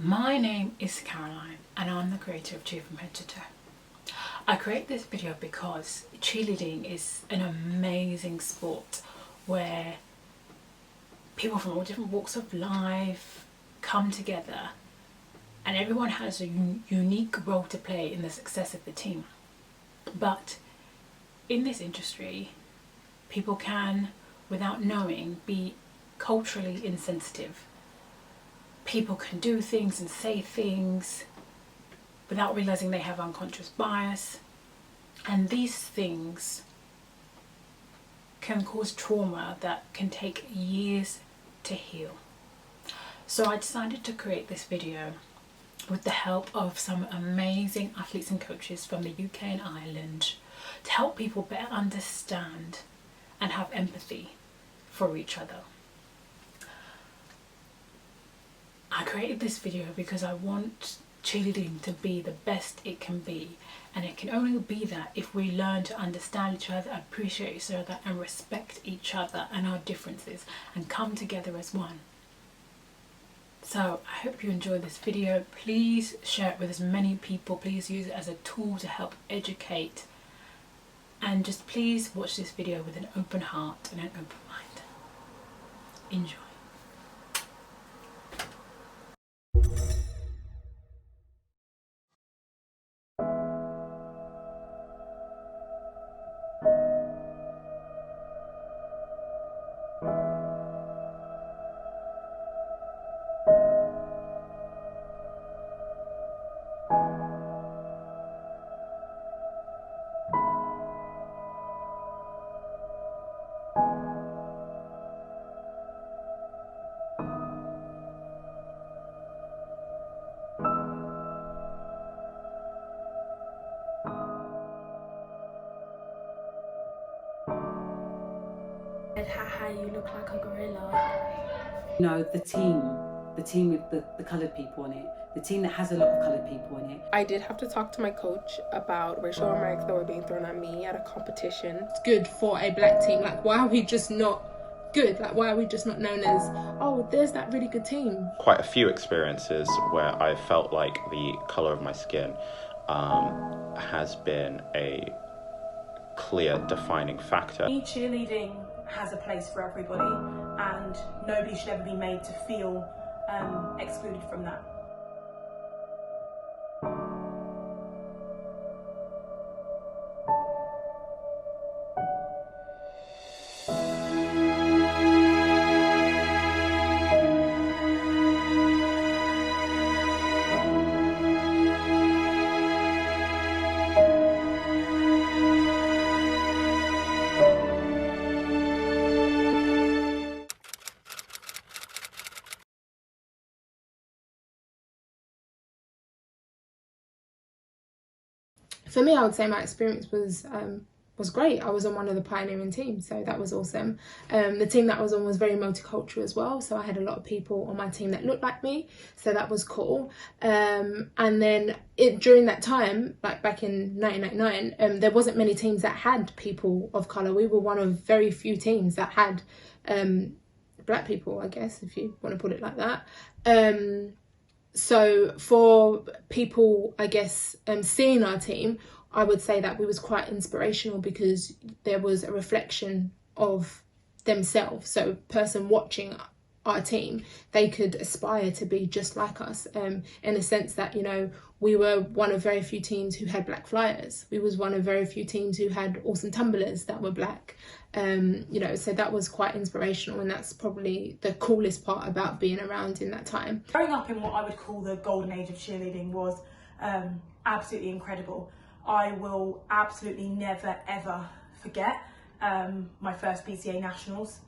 My name is Caroline and I'm the creator of Cheer from Head to Toe. I create this video because cheerleading is an amazing sport where people from all different walks of life come together and everyone has a unique role to play in the success of the team. But in this industry, people can, without knowing, be culturally insensitive. People can do things and say things without realizing they have unconscious bias, and these things can cause trauma that can take years to heal. So I decided to create this video with the help of some amazing athletes and coaches from the UK and Ireland to help people better understand and have empathy for each other. I created this video because I want cheerleading to be the best it can be, and it can only be that if we learn to understand each other, appreciate each other and respect each other and our differences and come together as one. So I hope you enjoy this video. Please share it with as many people. Please use it as a tool to help educate, and just please watch this video with an open heart and an open mind. Enjoy. Haha, you look like a gorilla. You know, the team with the coloured people on it, the team that has a lot of coloured people in it. I did have to talk to my coach about racial remarks that were being thrown at me at a competition. It's good for a black team. Like, why are we just not good? Like, why are we just not known as, oh, there's that really good team? Quite a few experiences where I felt like the colour of my skin has been a clear defining factor. Cheerleading has a place for everybody, and nobody should ever be made to feel excluded from that. For me, I would say my experience was great. I was on one of the pioneering teams, so that was awesome. The team that I was on was very multicultural as well, so I had a lot of people on my team that looked like me, so that was cool. And then during that time, like back in 1999, there wasn't many teams that had people of colour. We were one of very few teams that had black people, I guess, if you want to put it like that. So for people, I guess, seeing our team, I would say that we was quite inspirational because there was a reflection of themselves. So person watching our team, they could aspire to be just like us, in a sense that, you know, we were one of very few teams who had black flyers. We was one of very few teams who had awesome tumblers that were black. You know, so that was quite inspirational, and that's probably the coolest part about being around in that time. Growing up in what I would call the golden age of cheerleading was absolutely incredible. I will absolutely never ever forget my first PCA Nationals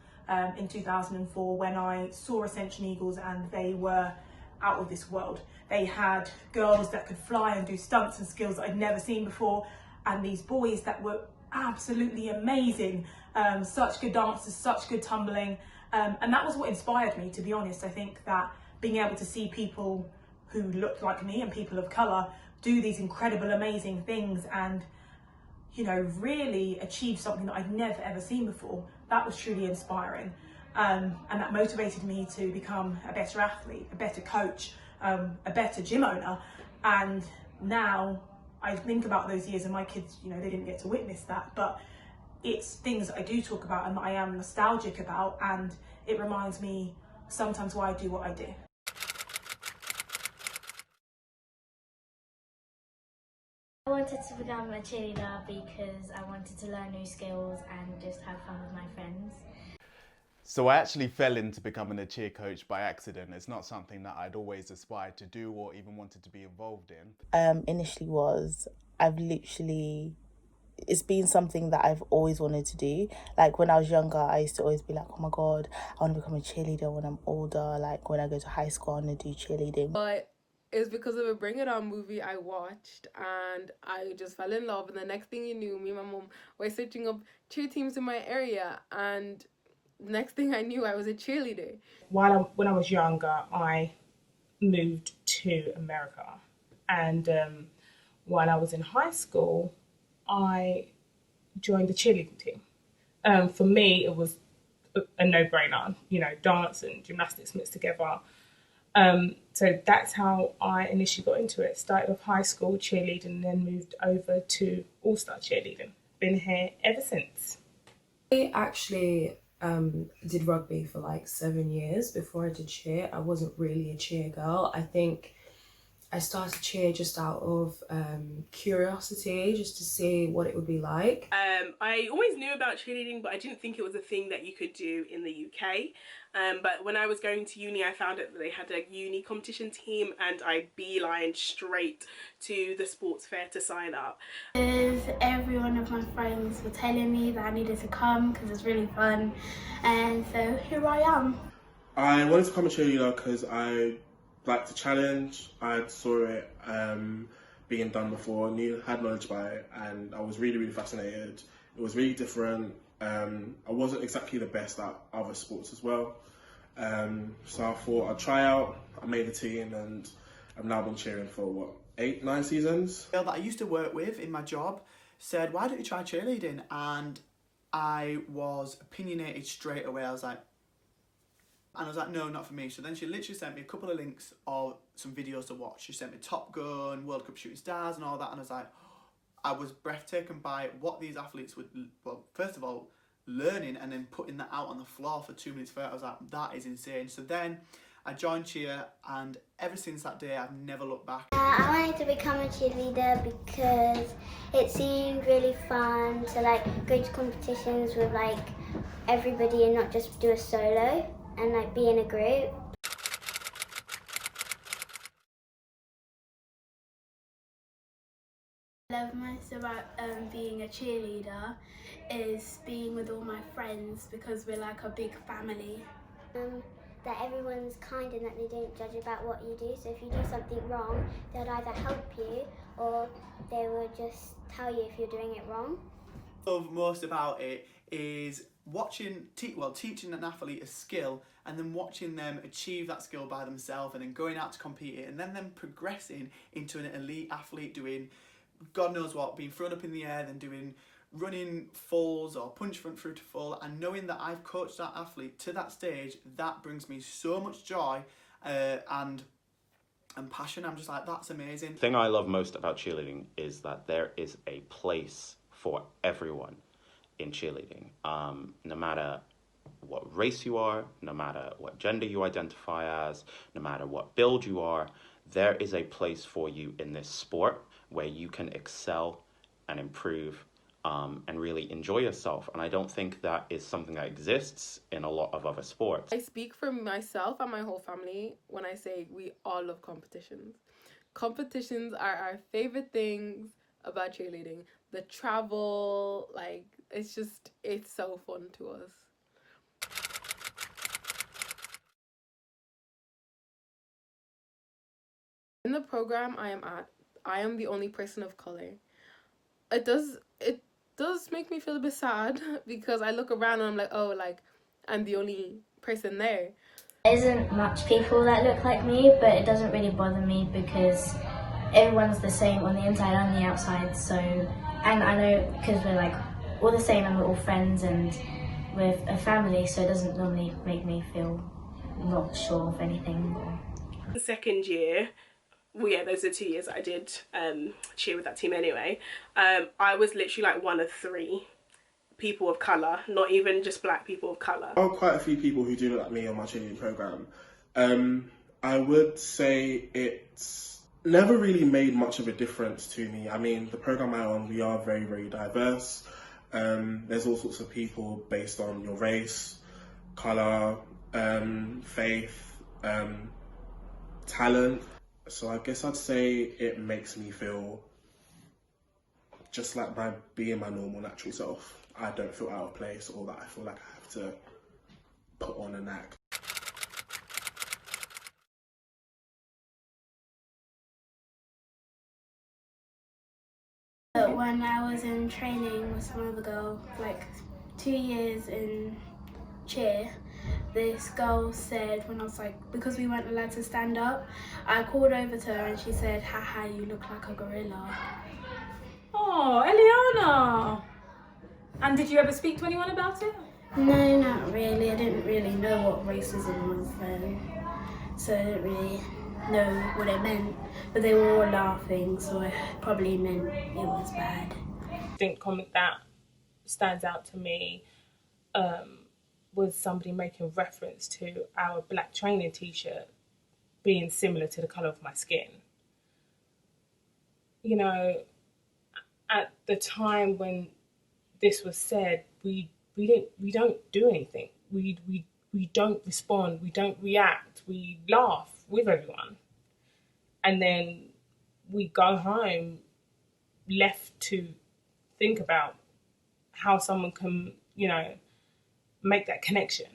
in 2004 when I saw Ascension Eagles, and they were out of this world. They had girls that could fly and do stunts and skills that I'd never seen before, and these boys that were absolutely amazing, such good dancers, such good tumbling, and that was what inspired me, to be honest. I think that being able to see people who looked like me and people of colour do these incredible, amazing things and, you know, really achieve something that I'd never ever seen before, that was truly inspiring. And that motivated me to become a better athlete, a better coach, a better gym owner. And now I think about those years, and my kids, you know, they didn't get to witness that, but it's things that I do talk about and that I am nostalgic about, and it reminds me sometimes why I do what I do. I wanted to become a cheerleader because I wanted to learn new skills and just have fun with my friends. So I actually fell into becoming a cheer coach by accident. It's not something that I'd always aspired to do or even wanted to be involved in. Initially it's been something that I've always wanted to do. Like when I was younger, I used to always be like, oh my God, I want to become a cheerleader when I'm older. Like when I go to high school, I want to do cheerleading. But it was because of a Bring It On movie I watched, and I just fell in love. And the next thing you knew, me and my mum were searching up cheer teams in my area, and next thing I knew, I was a cheerleader. When I was younger, I moved to America, and while I was in high school, I joined the cheerleading team. For me, it was a no-brainer, you know, dance and gymnastics mixed together. So that's how I initially got into it. Started off high school cheerleading and then moved over to all-star cheerleading. Been here ever since. I actually did rugby for like 7 years before I did cheer. I wasn't really a cheer girl. I think I started cheer just out of curiosity, just to see what it would be like. I always knew about cheerleading, but I didn't think it was a thing that you could do in the UK. But when I was going to uni, I found out that they had a uni competition team, and I beelined straight to the sports fair to sign up. Because every one of my friends were telling me that I needed to come because it's really fun, and so here I am. I wanted to become a cheerleader because I like to challenge. I saw it being done before, had knowledge about it, and I was really, really fascinated. It was really different. I wasn't exactly the best at other sports as well. So I thought I'd try out. I made the team, and I've now been cheering for 8, 9 seasons. A girl that I used to work with in my job said, why don't you try cheerleading? And I was opinionated straight away. I was like, no, not for me. So then she literally sent me a couple of links of some videos to watch. She sent me Top Gun, World Cup Shooting Stars and all that, and I was like, I was breathtaken by what these athletes would, well, first of all, learning and then putting that out on the floor for 2 minutes first. I was like, that is insane. So then I joined cheer, and ever since that day, I've never looked back. I wanted to become a cheerleader because it seemed really fun to like go to competitions with like everybody and not just do a solo, and like be in a group. What I love most about being a cheerleader is being with all my friends, because we're like a big family. That everyone's kind and that they don't judge about what you do. So if you do something wrong, they'll either help you or they will just tell you if you're doing it wrong. What I love most about it is teaching an athlete a skill, and then watching them achieve that skill by themselves, and then going out to compete it, and then them progressing into an elite athlete, doing God knows what, being thrown up in the air, then doing running fulls or punch front through to full, and knowing that I've coached that athlete to that stage, that brings me so much joy and passion. I'm just like, that's amazing. The thing I love most about cheerleading is that there is a place for everyone in cheerleading. No matter what race you are, no matter what gender you identify as, no matter what build you are, there is a place for you in this sport where you can excel and improve and really enjoy yourself. And I don't think that is something that exists in a lot of other sports. I speak for myself and my whole family when I say we all love competitions. Competitions are our favorite things about cheerleading. The travel, like, it's so fun to us. In the program I am at, I am the only person of color. It does make me feel a bit sad because I look around and I'm like, oh, like, I'm the only person there. There isn't much people that look like me, but it doesn't really bother me because everyone's the same on the inside and the outside. So, and I know because we're like all the same and we're all friends and we're a family, so it doesn't normally make me feel not sure of anything. Second year, well, yeah, those are 2 years that I did cheer with that team anyway. I was literally like one of 3 people of colour, not even just black people of colour. There are quite a few people who do look like me on my cheerleading programme. I would say it's never really made much of a difference to me. I mean, the programme I'm on, we are very, very diverse. There's all sorts of people based on your race, colour, faith, talent. So I guess I'd say it makes me feel just like being my normal, natural self. I don't feel out of place or that I feel like I have to put on an act. When I was in training with some other girl, like 2 years in cheer, this girl said, when I was like, because we weren't allowed to stand up, I called over to her and she said, haha, you look like a gorilla. Oh, Eliana! And did you ever speak to anyone about it? No, not really. I didn't really know what racism was then, so I didn't really know what it meant. But they were all laughing, so it probably meant it was bad. I think comment that stands out to me was somebody making reference to our black training t-shirt being similar to the colour of my skin. You know, at the time when this was said, we don't do anything. We don't respond. We don't react. We laugh with everyone, and then we go home left to think about how someone can, make that connection.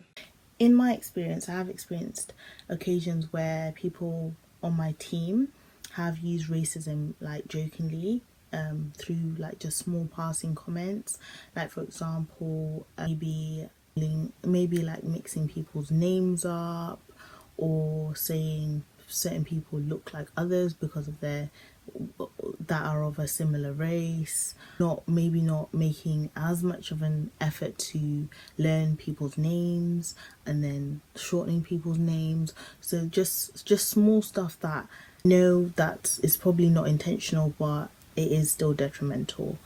In my experience, I have experienced occasions where people on my team have used racism like jokingly through like just small passing comments, like for example maybe like mixing people's names up or saying certain people look like others because of their that are of a similar race, not making as much of an effort to learn people's names and then shortening people's names. So just small stuff that that is probably not intentional, but it is still detrimental.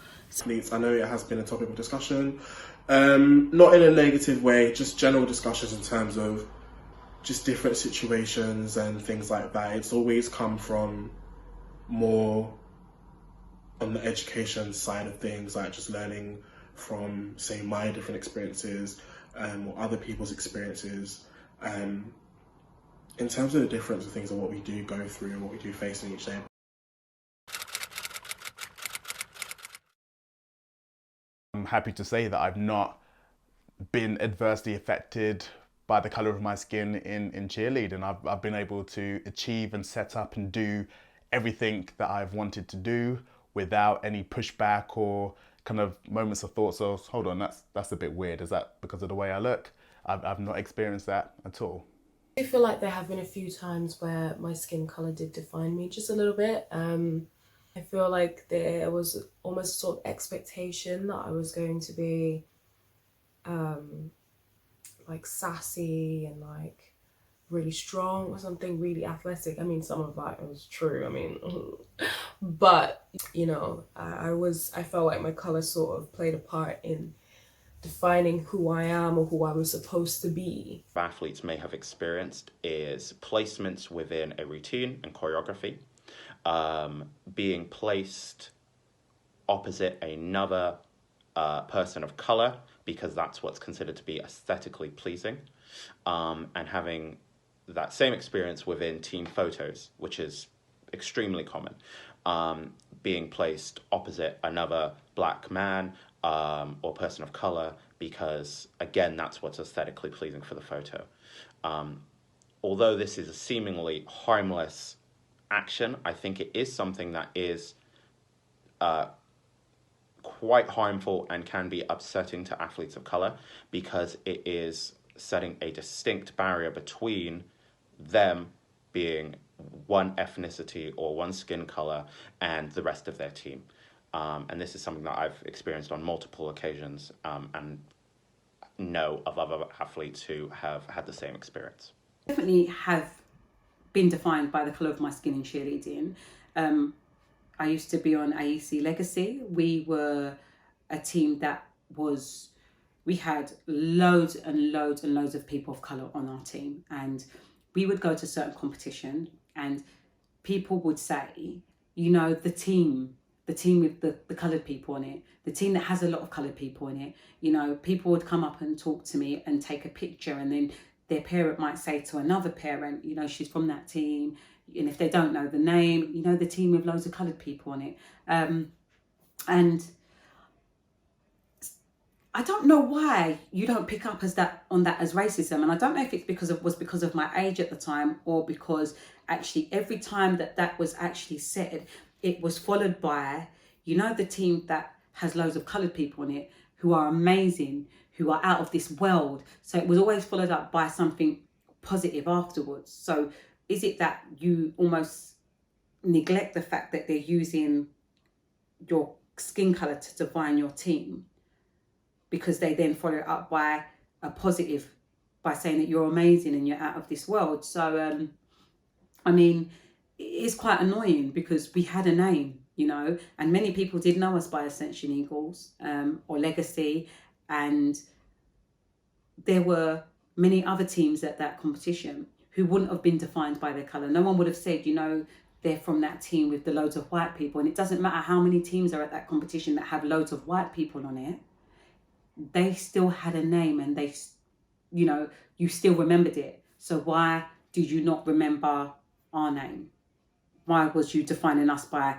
I know it has been a topic of discussion, not in a negative way, just general discussions in terms of just different situations and things like that. It's always come from more on the education side of things, like just learning from, say, my different experiences or other people's experiences. In terms of the difference of things and what we do go through and what we do face in each day. I'm happy to say that I've not been adversely affected by the colour of my skin in cheerleading. I've been able to achieve and set up and do everything that I've wanted to do without any pushback or kind of moments of thought. So hold on, that's a bit weird. Is that because of the way I look? I've not experienced that at all. I feel like there have been a few times where my skin colour did define me just a little bit. I feel like there was almost sort of expectation that I was going to be like sassy and like really strong or something, really athletic. I mean, some of that was true. I mean, but I felt like my colour sort of played a part in defining who I am or who I was supposed to be. Athletes may have experienced is placements within a routine and choreography, being placed opposite another person of colour because that's what's considered to be aesthetically pleasing, and having that same experience within team photos, which is extremely common, being placed opposite another black man or person of colour because, again, that's what's aesthetically pleasing for the photo. Although this is a seemingly harmless action, I think it is something that is quite harmful and can be upsetting to athletes of colour because it is setting a distinct barrier between them being one ethnicity or one skin colour and the rest of their team. And this is something that I've experienced on multiple occasions and know of other athletes who have had the same experience. Definitely have been defined by the colour of my skin in cheerleading. I used to be on AEC Legacy. We were a team that we had loads and loads and loads of people of colour on our team, and we would go to certain competition and people would say, you know, the team with the coloured people on it, the team that has a lot of coloured people in it, you know, people would come up and talk to me and take a picture, and then their parent might say to another parent, you know, she's from that team, and if they don't know the name, you know, the team with loads of coloured people on it. And I don't know why you don't pick up as racism, and I don't know if it's because of my age at the time, or because actually every time that was actually said, it was followed by, you know, the team that has loads of coloured people in it who are amazing, who are out of this world. So it was always followed up by something positive afterwards. So is it that you almost neglect the fact that they're using your skin colour to define your team, because they then follow it up by a positive, by saying that you're amazing and you're out of this world? So, I mean, it's quite annoying because we had a name, you know, and many people did know us by Ascension Eagles or Legacy, and there were many other teams at that competition who wouldn't have been defined by their colour. No one would have said, you know, they're from that team with the loads of white people. And it doesn't matter how many teams are at that competition that have loads of white people on it. They still had a name, and they, you know, you still remembered it. So why did you not remember our name? Why was you defining us by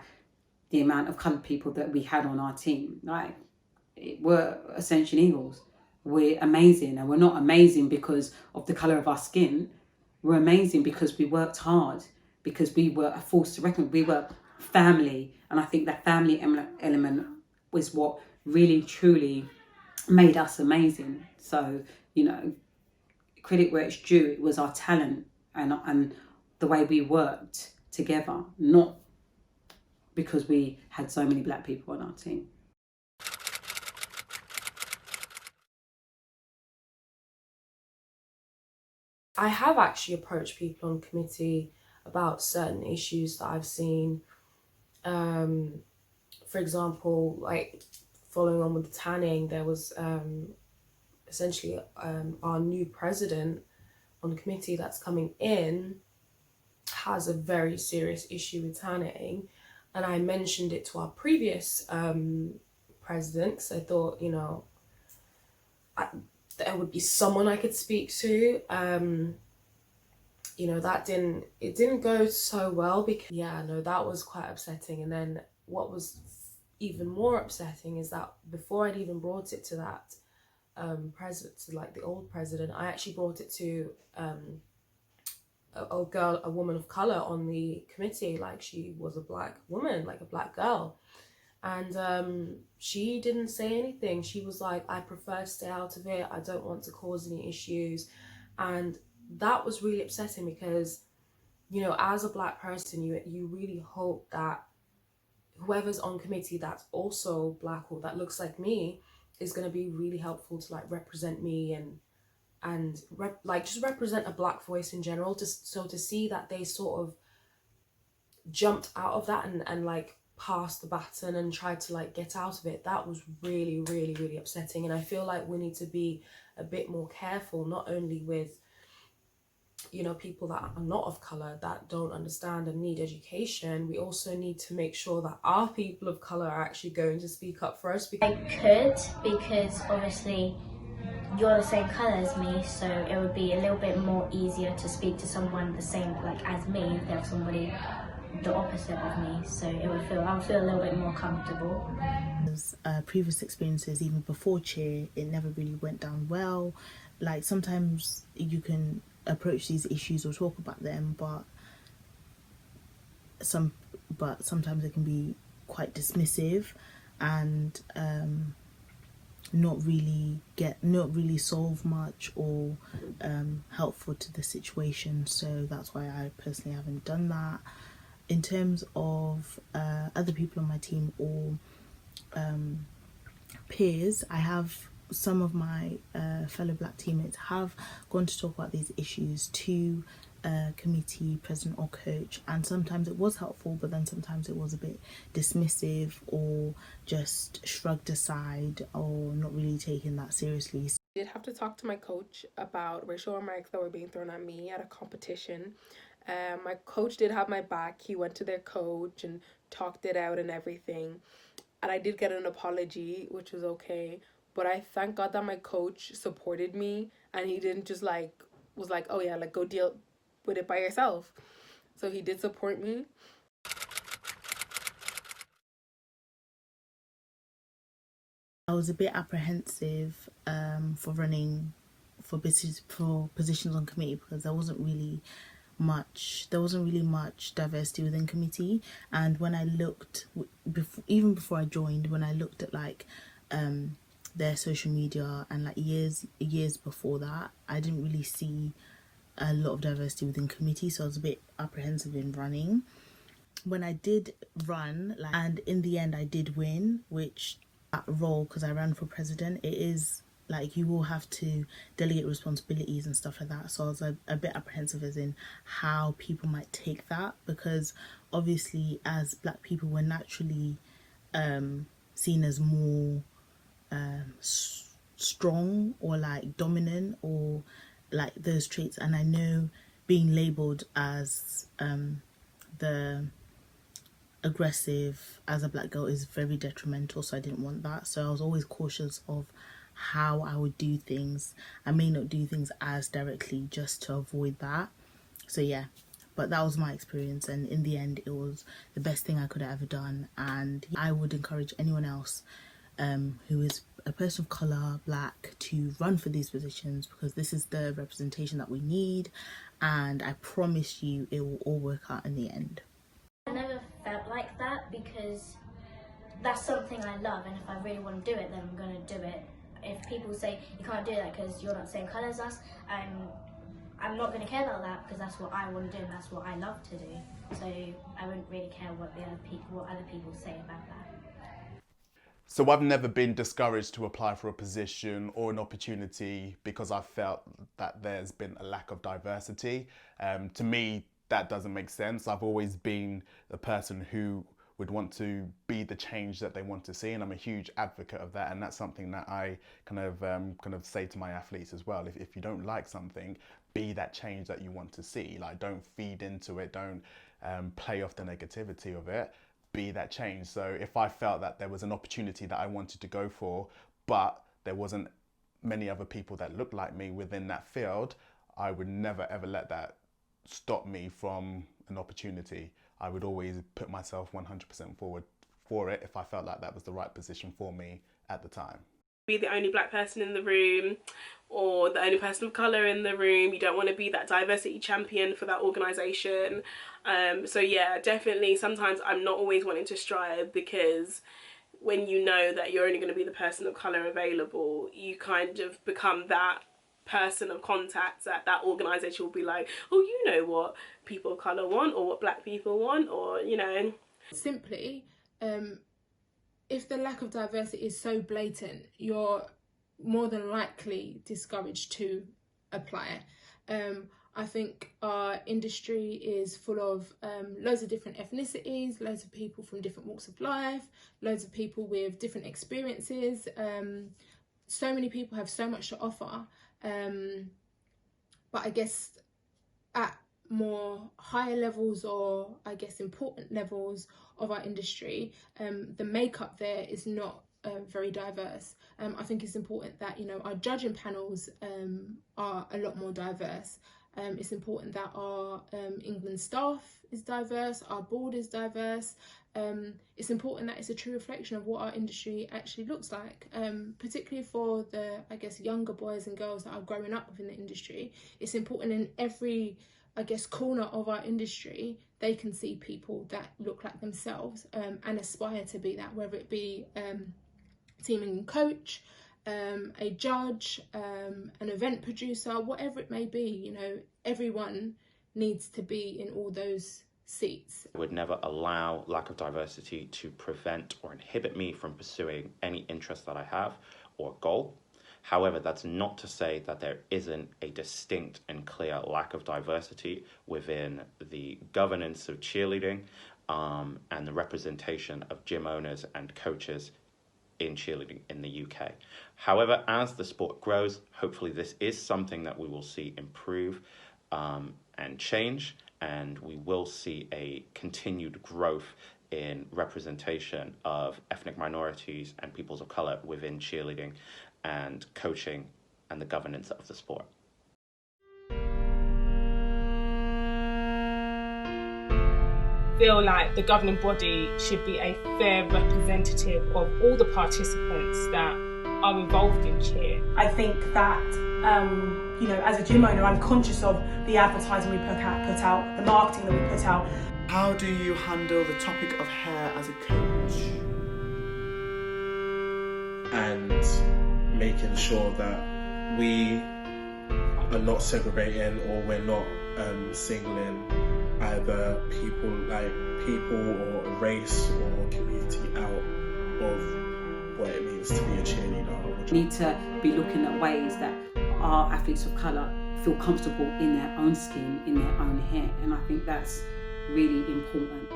the amount of coloured people that we had on our team? Like, we're Ascension Eagles. We're amazing, and we're not amazing because of the colour of our skin. We're amazing because we worked hard, because we were a force to reckon with. We were family, and I think that family element was what really truly made us amazing. So, you know, credit where it's due, it was our talent and the way we worked together, not because we had so many black people on our team. I have actually approached people on committee about certain issues that I've seen. For example, like following on with the tanning, there was essentially our new president on the committee that's coming in has a very serious issue with tanning, and I mentioned it to our previous president because I thought, you know, there would be someone I could speak to. You know, it didn't go so well because, yeah, no, that was quite upsetting. And then what was even more upsetting is that before I'd even brought it to that president, to like the old president, I actually brought it to a woman of color on the committee. Like, she was a black woman, like a black girl. And she didn't say anything. She was like, I prefer to stay out of it. I don't want to cause any issues. And that was really upsetting because, you know, as a black person, you really hope that whoever's on committee that's also black or that looks like me is going to be really helpful to like represent me and just represent a black voice in general. Just so to see that they sort of jumped out of that and like passed the baton and tried to like get out of it, that was really, really, really upsetting. And I feel like we need to be a bit more careful, not only with, you know, people that are not of colour, that don't understand and need education. We also need to make sure that our people of colour are actually going to speak up for us. I could, because obviously you're the same colour as me, so it would be a little bit more easier to speak to someone the same like as me if they have somebody the opposite of me, so I would feel a little bit more comfortable. Previous experiences, even before cheer, it never really went down well. Like, sometimes you can approach these issues or talk about them, but sometimes it can be quite dismissive and not really solve much or helpful to the situation. So that's why I personally haven't done that. In terms of other people on my team or peers, I have some of my fellow black teammates have gone to talk about these issues to a committee president or coach, and sometimes it was helpful, but then sometimes it was a bit dismissive or just shrugged aside or not really taken that seriously. I did have to talk to my coach about racial remarks that were being thrown at me at a competition. My coach did have my back. He went to their coach and talked it out and everything. And I did get an apology, which was okay. But I thank God that my coach supported me and he didn't just was like, oh yeah, go deal with it by yourself. So he did support me. I was a bit apprehensive for running for positions on committee because there wasn't really much diversity within committee. And when I looked even before I joined, when I looked at their social media and years before that, I didn't really see a lot of diversity within committee, so I was a bit apprehensive in running. When I did run, and in the end I did win, which that role, because I ran for president, it is you will have to delegate responsibilities and stuff like that. So I was a bit apprehensive as in how people might take that, because obviously as Black people we're naturally seen as more strong or dominant or those traits, and I know being labelled as the aggressive as a Black girl is very detrimental, so I didn't want that. So I was always cautious of how I would do things. I may not do things as directly just to avoid that. So yeah, but that was my experience, and in the end it was the best thing I could have ever done. And I would encourage anyone else who is a person of colour, Black, to run for these positions, because this is the representation that we need, and I promise you it will all work out in the end. I never felt like that because that's something I love, and if I really want to do it, then I'm going to do it. If people say you can't do that because you're not the same colour as us, I'm not going to care about that, because that's what I want to do and that's what I love to do. So I wouldn't really care what other people say about that. So I've never been discouraged to apply for a position or an opportunity because I felt that there's been a lack of diversity. To me, that doesn't make sense. I've always been the person who would want to be the change that they want to see, and I'm a huge advocate of that, and that's something that I kind of say to my athletes as well. If you don't like something, be that change that you want to see. Don't feed into it, don't play off the negativity of it. Be that change. So if I felt that there was an opportunity that I wanted to go for, but there wasn't many other people that looked like me within that field, I would never ever let that stop me from an opportunity. I would always put myself 100% forward for it if I felt like that was the right position for me at the time. Be the only Black person in the room or the only person of colour in the room. You don't want to be that diversity champion for that organisation. So yeah, definitely sometimes I'm not always wanting to strive, because when you know that you're only going to be the person of colour available, you kind of become that person of contact that organisation will be like, oh, you know what people of colour want, or what Black people want, or Simply, if the lack of diversity is so blatant, you're more than likely discouraged to apply. I think our industry is full of loads of different ethnicities, loads of people from different walks of life, loads of people with different experiences. So many people have so much to offer. But I guess at more higher levels, or I guess important levels of our industry, the makeup there is not very diverse. I think it's important that our judging panels are a lot more diverse. It's important that our England staff is diverse, our board is diverse. It's important that it's a true reflection of what our industry actually looks like, particularly for the, I guess, younger boys and girls that are growing up within the industry. It's important in every, I guess, corner of our industry, they can see people that look like themselves and aspire to be that, whether it be teaming coach, a judge, an event producer, whatever it may be. Everyone needs to be in all those seats. I would never allow lack of diversity to prevent or inhibit me from pursuing any interest that I have or goal. However, that's not to say that there isn't a distinct and clear lack of diversity within the governance of cheerleading and the representation of gym owners and coaches in cheerleading in the UK. However, as the sport grows, hopefully this is something that we will see improve and change, and we will see a continued growth in representation of ethnic minorities and peoples of colour within cheerleading and coaching and the governance of the sport. Feel like the governing body should be a fair representative of all the participants that are involved in cheer. I think that, as a gym owner, I'm conscious of the advertising we put out, the marketing that we put out. How do you handle the topic of hair as a coach? And making sure that we are not segregating, or we're not singling either people or a race or community out of what it means to be a cheerleader. We need to be looking at ways that our athletes of colour feel comfortable in their own skin, in their own hair, and I think that's really important.